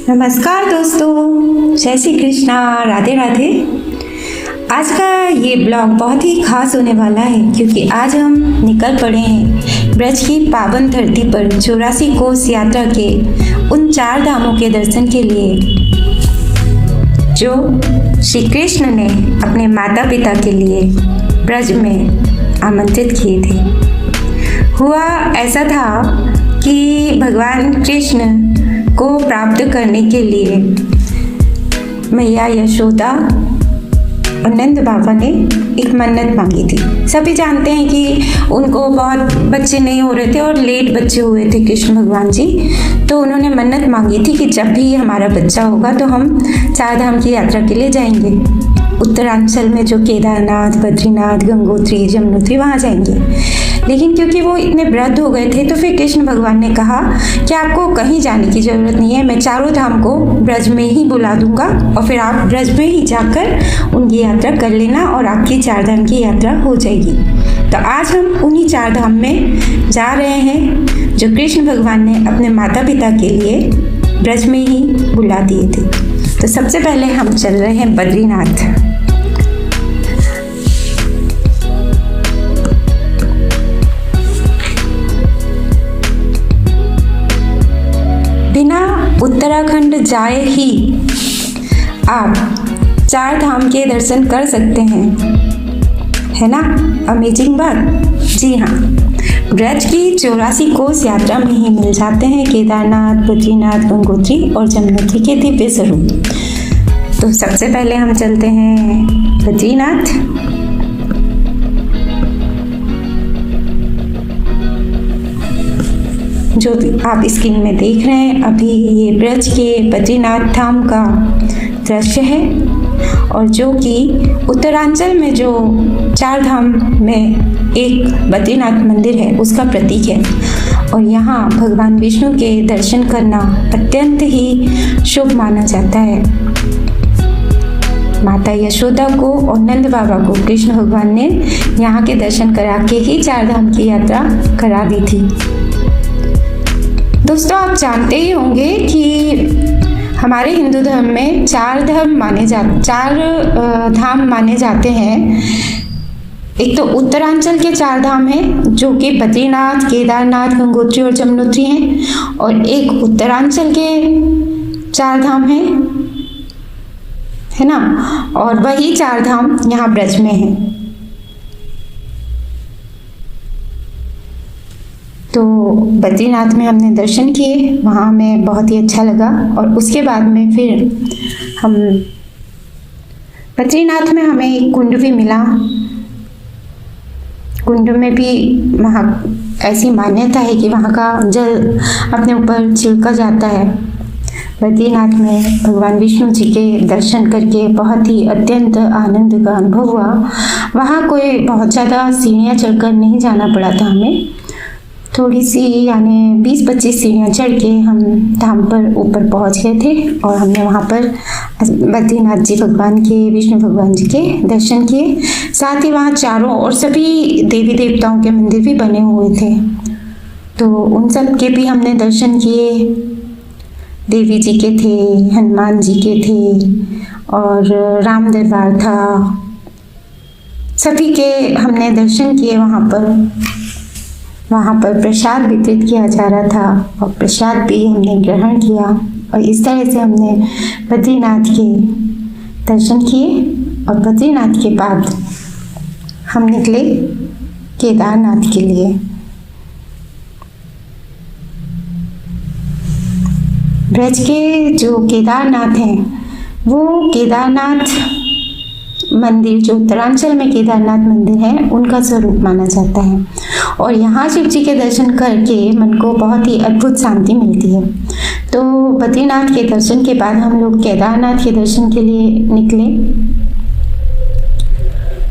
नमस्कार दोस्तों, जय श्री कृष्णा, राधे राधे। आज का ये ब्लॉग बहुत ही खास होने वाला है क्योंकि आज हम निकल पड़े हैं ब्रज की पावन धरती पर 84 कोस यात्रा के उन 4 धामों के दर्शन के लिए जो श्री कृष्ण ने अपने माता पिता के लिए ब्रज में आमंत्रित किए थे। हुआ ऐसा था कि भगवान कृष्ण को प्राप्त करने के लिए मैया यशोदा और नंद बाबा ने एक मन्नत मांगी थी। सभी जानते हैं कि उनको बहुत बच्चे नहीं हो रहे थे और लेट बच्चे हुए थे कृष्ण भगवान जी, तो उन्होंने मन्नत मांगी थी कि जब भी हमारा बच्चा होगा तो हम 4 धाम की यात्रा के लिए जाएंगे। उत्तरांचल में जो केदारनाथ, बद्रीनाथ, गंगोत्री, यमुनोत्री वहाँ जाएंगे। लेकिन क्योंकि वो इतने वृद्ध हो गए थे तो फिर कृष्ण भगवान ने कहा कि आपको कहीं जाने की ज़रूरत नहीं है, मैं 4 धाम को ब्रज में ही बुला दूंगा और फिर आप ब्रज में ही जाकर उनकी यात्रा कर लेना और आपकी 4 धाम की यात्रा हो जाएगी। तो आज हम उन्हीं 4 धाम में जा रहे हैं जो कृष्ण भगवान ने अपने माता पिता के लिए ब्रज में ही बुला दिए थे। तो सबसे पहले हम चल रहे हैं बद्रीनाथ। बिना उत्तराखंड जाए ही आप 4 धाम के दर्शन कर सकते हैं, है ना अमेजिंग बात। जी हाँ, ब्रज की 84 कोस यात्रा में ही मिल जाते हैं केदारनाथ, बद्रीनाथ, गंगोत्री और यमुनोत्री के दिव्य स्वरूप। तो सबसे पहले हम चलते हैं बद्रीनाथ। जो आप स्क्रीन में देख रहे हैं अभी ये ब्रज के बद्रीनाथ धाम का दृश्य है और जो कि उत्तरांचल में जो 4 धाम में एक बद्रीनाथ मंदिर है उसका प्रतीक है। और यहाँ भगवान विष्णु के दर्शन करना अत्यंत ही शुभ माना जाता है। माता यशोदा को और नंद बाबा को कृष्ण भगवान ने यहाँ के दर्शन करा के ही 4 धाम की यात्रा करा दी थी। दोस्तों, आप जानते ही होंगे कि हमारे हिंदू धर्म में 4 धाम माने जाते हैं। एक तो उत्तरांचल के 4 धाम हैं जो कि बद्रीनाथ, केदारनाथ, गंगोत्री और यमुनोत्री हैं, और एक उत्तरांचल के 4 धाम हैं, है ना। और वही 4 धाम यहाँ ब्रज में हैं। तो बद्रीनाथ में हमने दर्शन किए, वहाँ हमें बहुत ही अच्छा लगा। और उसके बाद में फिर हम बद्रीनाथ में हमें एक कुंड भी मिला। कुंड में भी वहाँ ऐसी मान्यता है कि वहाँ का जल अपने ऊपर छिड़का जाता है। बद्रीनाथ में भगवान विष्णु जी के दर्शन करके बहुत ही अत्यंत आनंद का अनुभव हुआ। वहाँ कोई बहुत ज़्यादा सीढ़ियाँ चढ़कर नहीं जाना पड़ा था हमें, थोड़ी सी यानी 20-25 सीढ़ियाँ चढ़ के हम धाम पर ऊपर पहुँच गए थे। और हमने वहाँ पर बद्रीनाथ जी भगवान के, विष्णु भगवान जी के दर्शन किए। साथ ही वहाँ चारों ओर सभी देवी देवताओं के मंदिर भी बने हुए थे, तो उन सब के भी हमने दर्शन किए। देवी जी के थे, हनुमान जी के थे और राम दरबार था, सभी के हमने दर्शन किए। वहाँ पर प्रसाद वितरित किया जा रहा था और प्रसाद भी हमने ग्रहण किया। और इस तरह से हमने बद्रीनाथ के दर्शन किए। और बद्रीनाथ के बाद हम निकले केदारनाथ के लिए। ब्रज के जो केदारनाथ हैं वो केदारनाथ मंदिर, जो उत्तरांचल में केदारनाथ मंदिर है, उनका स्वरूप माना जाता है। और यहाँ शिव जी के दर्शन करके मन को बहुत ही अद्भुत शांति मिलती है। तो बद्रीनाथ के दर्शन के बाद हम लोग केदारनाथ के दर्शन के लिए निकले।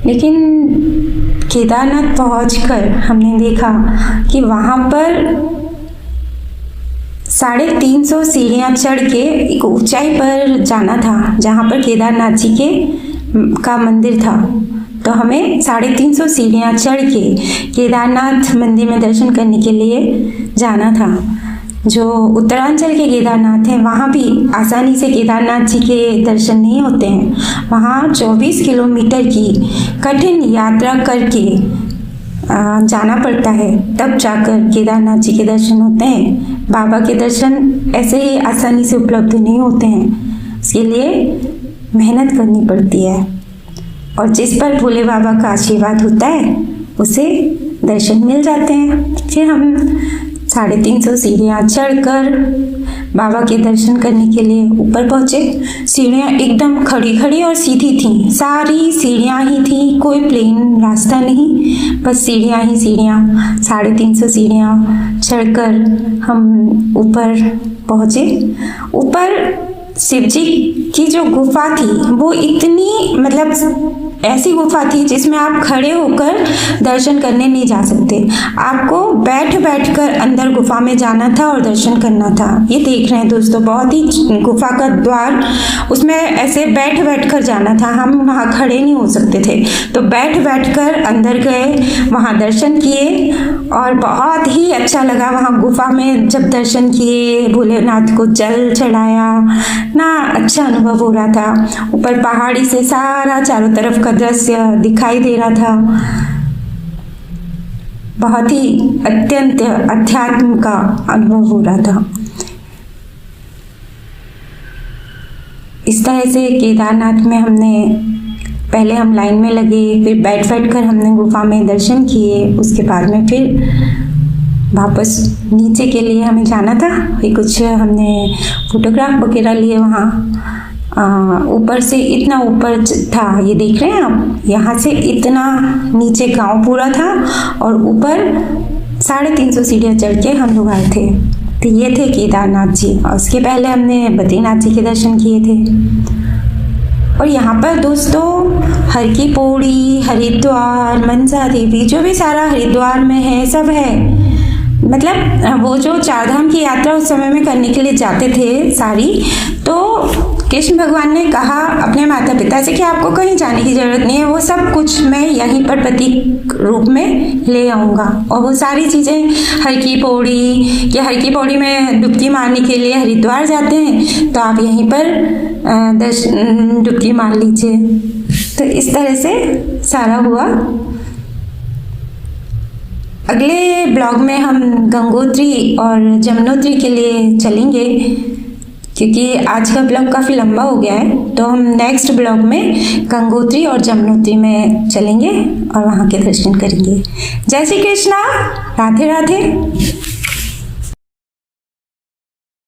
लेकिन केदारनाथ पहुंचकर हमने देखा कि वहाँ पर 350 सीढ़ियाँ चढ़ के एक ऊंचाई पर जाना था जहाँ पर केदारनाथ जी का मंदिर था। तो हमें 350 सीढ़ियाँ चढ़ के केदारनाथ मंदिर में दर्शन करने के लिए जाना था। जो उत्तरांचल के केदारनाथ हैं वहाँ भी आसानी से केदारनाथ जी के दर्शन नहीं होते हैं। वहाँ 24 किलोमीटर की कठिन यात्रा करके जाना पड़ता है, तब जाकर केदारनाथ जी के दर्शन होते हैं। बाबा के दर्शन ऐसे ही आसानी से उपलब्ध नहीं होते हैं, इसके लिए मेहनत करनी पड़ती है। और जिस पर भोले बाबा का आशीर्वाद होता है उसे दर्शन मिल जाते हैं। फिर हम 350 सीढ़ियाँ चढ़कर बाबा के दर्शन करने के लिए ऊपर पहुँचे। सीढ़ियाँ एकदम खड़ी खड़ी और सीधी थीं, सारी सीढ़ियाँ ही थीं, कोई प्लेन रास्ता नहीं, बस सीढ़ियाँ ही सीढ़ियाँ। 350 सीढ़ियाँ चढ़कर हम ऊपर पहुँचे। ऊपर शिव जी की जो गुफा थी वो इतनी ऐसी गुफा थी जिसमें आप खड़े होकर दर्शन करने नहीं जा सकते, आपको बैठ कर अंदर गुफा में जाना था और दर्शन करना था। ये देख रहे हैं दोस्तों, बहुत ही गुफा का द्वार, उसमें ऐसे बैठ कर जाना था, हम वहाँ खड़े नहीं हो सकते थे। तो बैठ कर अंदर गए, वहाँ दर्शन किए और बहुत ही अच्छा लगा। वहाँ गुफा में जब दर्शन किए, भोलेनाथ को जल चढ़ाया ना, अच्छा अनुभव हो रहा था। ऊपर पहाड़ी से सारा चारों तरफ का दृश्य दिखाई दे रहा था, बहुत ही अत्यंत अध्यात्म का अनुभव हो रहा था। इस तरह से केदारनाथ में पहले हम लाइन में लगे, फिर बैठ कर हमने गुफा में दर्शन किए, उसके बाद में फिर वापस नीचे के लिए हमें जाना था। फिर कुछ हमने फोटोग्राफ वगैरह लिए वहाँ। ऊपर से इतना ऊपर था, ये देख रहे हैं आप, यहाँ से इतना नीचे गांव पूरा था और ऊपर 350 सीढ़ियाँ चढ़ के हम लोग आए थे। तो ये थे केदारनाथ जी, और उसके पहले हमने बद्रीनाथ जी के दर्शन किए थे। और यहाँ पर दोस्तों हर की पौड़ी, हरिद्वार, मनसा देवी, जो भी सारा हरिद्वार में है सब है। वो जो चारधाम की यात्रा उस समय में करने के लिए जाते थे सारी, तो कृष्ण भगवान ने कहा अपने माता पिता से कि आपको कहीं जाने की ज़रूरत नहीं है, वो सब कुछ मैं यहीं पर प्रतीक रूप में ले आऊँगा। और वो सारी चीज़ें हर की पौड़ी में डुबकी मारने के लिए हरिद्वार जाते हैं, तो आप यहीं पर डुबकी मार लीजिए। तो इस तरह से सारा हुआ। अगले ब्लॉग में हम गंगोत्री और जमुनोत्री के लिए चलेंगे, क्योंकि आज का ब्लॉग काफ़ी लंबा हो गया है। तो हम नेक्स्ट ब्लॉग में गंगोत्री और जमुनोत्री में चलेंगे और वहाँ के दर्शन करेंगे। जय श्री कृष्णा, राधे राधे।